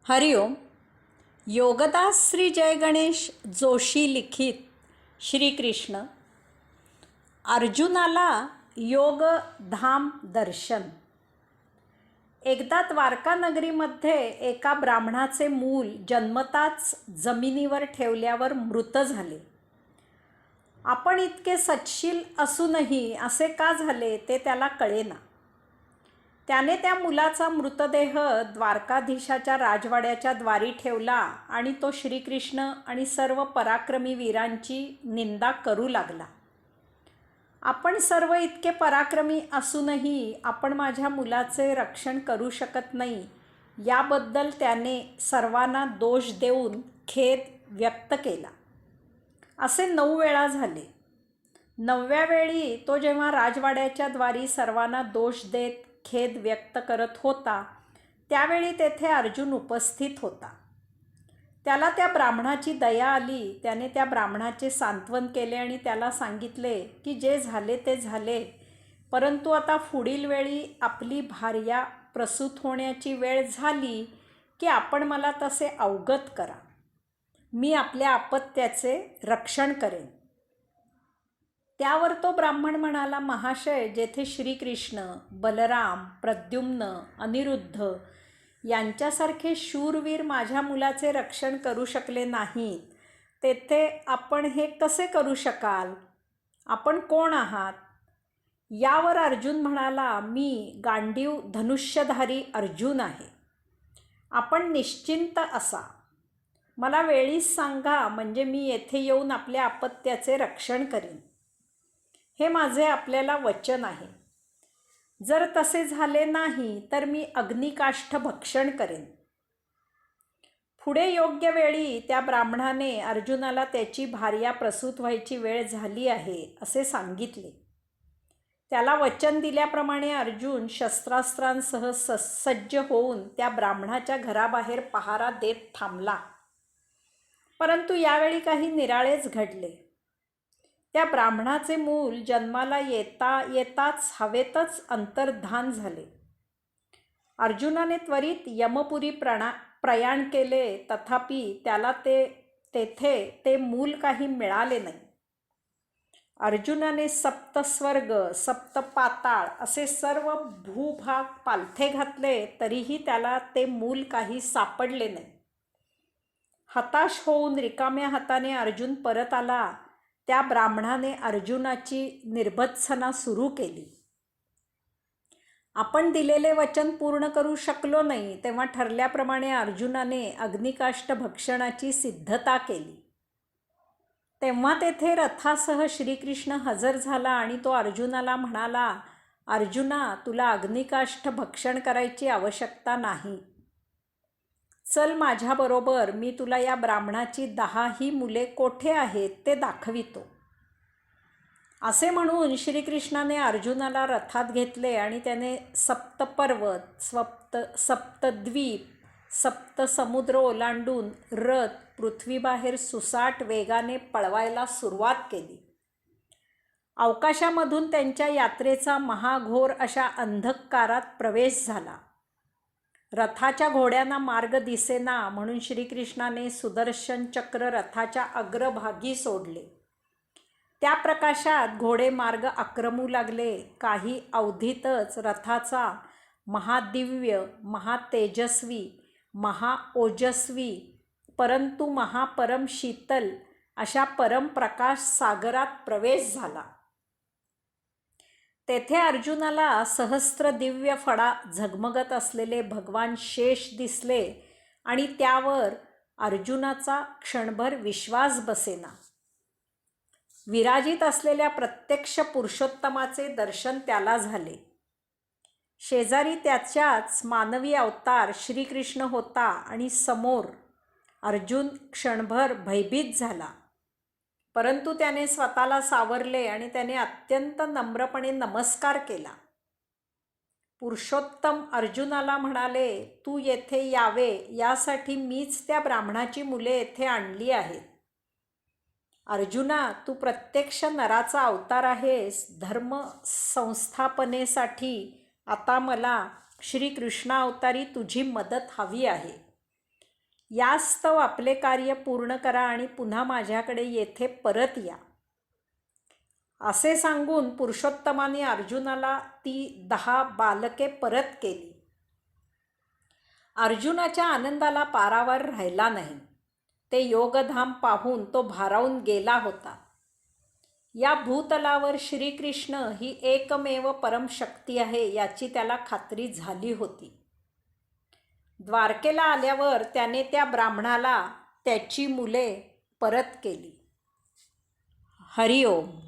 हरिओम. योगदास श्री जय गणेश जोशी लिखित श्रीकृष्ण अर्जुनाला योग धाम दर्शन. एकदा द्वारका नगरीमध्ये एका ब्राह्मणाचे मूल जन्मताच जमिनीवर ठेवल्यावर मृत झाले. आपण इतके सत्शील असूनही असे का झाले ते त्याला कळेना. त्याने त्या मुलाचा मृतदेह द्वारकाधीशाच्या राजवाड्याच्या द्वारी ठेवला आणि तो श्रीकृष्ण आणि सर्व पराक्रमी वीरांची निंदा करू लागला. आपण सर्व इतके पराक्रमी असूनही आपण माझ्या मुलाचे रक्षण करू शकत नाही याबद्दल त्याने सर्वांना दोष देऊन खेद व्यक्त केला. असे 9 वेळा झाले. 9व्या वेळी तो जेव्हा राजवाड्याच्या द्वारी सर्वांना दोष देत खेद व्यक्त करत होता त्यावेळी तेथे अर्जुन उपस्थित होता. त्याला त्या ब्राह्मणाची दया आली. त्याने त्या ब्राह्मणाचे सांत्वन केले आणि त्याला सांगितले की जे झाले ते झाले, परंतु आता पुढील वेळी आपली भार्या प्रसूत होण्याची वेळ झाली की आपण मला तसे अवगत करा. मी आपल्या अपत्याचे रक्षण करेन. त्यावर तो ब्राह्मण म्हणाला, महाशय, जेथे श्रीकृष्ण, बलराम, प्रद्युम्न, अनिरुद्ध यांच्यासारखे शूरवीर माझ्या मुलाचे रक्षण करू शकले नाहीत, तेथे आपण हे कसे करू शकाल? आपण कोण आहात? यावर अर्जुन म्हणाला, मी गांडीव धनुष्यधारी अर्जुन आहे. आपण निश्चिंत असा. मला वेळीच सांगा, म्हणजे मी येथे येऊन आपल्या अपत्याचे रक्षण करीन. हे माझे आपल्याला वचन आहे. जर तसे झाले नाही तर मी अग्निकाष्ठ भक्षण करेन. पुढे योग्य वेळी त्या ब्राह्मणाने अर्जुनाला त्याची भार्या प्रसूत व्हायची वेळ झाली आहे असे सांगितले. त्याला वचन दिल्याप्रमाणे अर्जुन शस्त्रास्त्रांसह सज्ज होऊन त्या ब्राह्मणाच्या घराबाहेर पहारा देत थांबला. परंतु यावेळी काही निराळेच घडले. त्या ब्राह्मणाचे मूल जन्माला येताच हवेतच अंतर्धान झाले. अर्जुनाने त्वरित यमपुरी प्रयाण केले, तथापि त्याला तेथे ते मूल काही मिळाले नाही. अर्जुनाने सप्तस्वर्ग, सप्तपाताळ असे सर्व भूभाग पालथे घातले, तरीही त्याला ते मूल काही सापडले नाही. हताश होऊन रिकाम्या हाताने अर्जुन परत आला. त्या ब्राह्मणाने अर्जुनाची निर्भत्सना सुरू केली. आपण दिलेले वचन पूर्ण करू शकलो नाही, तेव्हा ठरल्याप्रमाणे अर्जुनाने अग्निकाष्ठ भक्षणाची सिद्धता केली. तेव्हा तेथे रथासह श्रीकृष्ण हजर झाला आणि तो अर्जुनाला म्हणाला, अर्जुना, तुला अग्निकाष्ठ भक्षण करायची आवश्यकता नाही. चल माझ्याबरोबर, मी तुला या ब्राह्मणाची 10ही मुले कोठे आहेत ते दाखवितो. असे म्हणून श्रीकृष्णाने अर्जुनाला रथात घेतले आणि त्याने सप्तपर्वत, सप्तद्वीप, सप्तसमुद्र ओलांडून रथ पृथ्वीबाहेर सुसाट वेगाने पळवायला सुरुवात केली. अवकाशामधून त्यांच्या यात्रेचा महाघोर अशा अंधकारात प्रवेश झाला. रथाच्या घोड्यांना मार्ग दिसेना म्हणून श्रीकृष्णाने सुदर्शन चक्र रथाच्या अग्रभागी सोडले. त्या प्रकाशात घोडे मार्ग आक्रमू लागले. काही अवधीतच रथाचा महादिव्य, महातेजस्वी, महाओजस्वी, परंतु महापरम शीतल अशा परमप्रकाश सागरात प्रवेश झाला. तेथे अर्जुनाला सहस्त्र दिव्य फडा झगमगत असलेले भगवान शेष दिसले आणि त्यावर अर्जुनाचा क्षणभर विश्वास बसेना. विराजित असलेल्या प्रत्यक्ष पुरुषोत्तमाचे दर्शन त्याला झाले. शेजारी त्याच्याच मानवी अवतार श्रीकृष्ण होता आणि समोर अर्जुन क्षणभर भयभीत झाला. परंतु त्याने स्वतःला सावरले आणि त्याने अत्यंत नम्रपणे नमस्कार केला. पुरुषोत्तम अर्जुनाला म्हणाले, तू येथे यावे यासाठी मीच त्या ब्राह्मणाची मुले येथे आणली आहेत. अर्जुना, तू प्रत्यक्ष नराचा अवतार आहेस. धर्म संस्थापनेसाठी आता मला श्रीकृष्णावतारी तुझी मदत हवी आहे. यास्तव आपले कार्य पूर्ण करा आणि पुन्हा माझ्याकडे येथे परत या. असे सांगून पुरुषोत्तमाने अर्जुनाला ती 10 बालके परत केली. अर्जुनाच्या आनंदाला पारावर राहिला नाही. ते योगधाम पाहून तो भारावून गेला होता. या भूतलावर श्रीकृष्ण ही एकमेव परमशक्ती आहे याची त्याला खात्री झाली होती. द्वारकेला आल्यावर त्याने त्या ब्राह्मणाला त्याची मुले परत केली. हरिओम.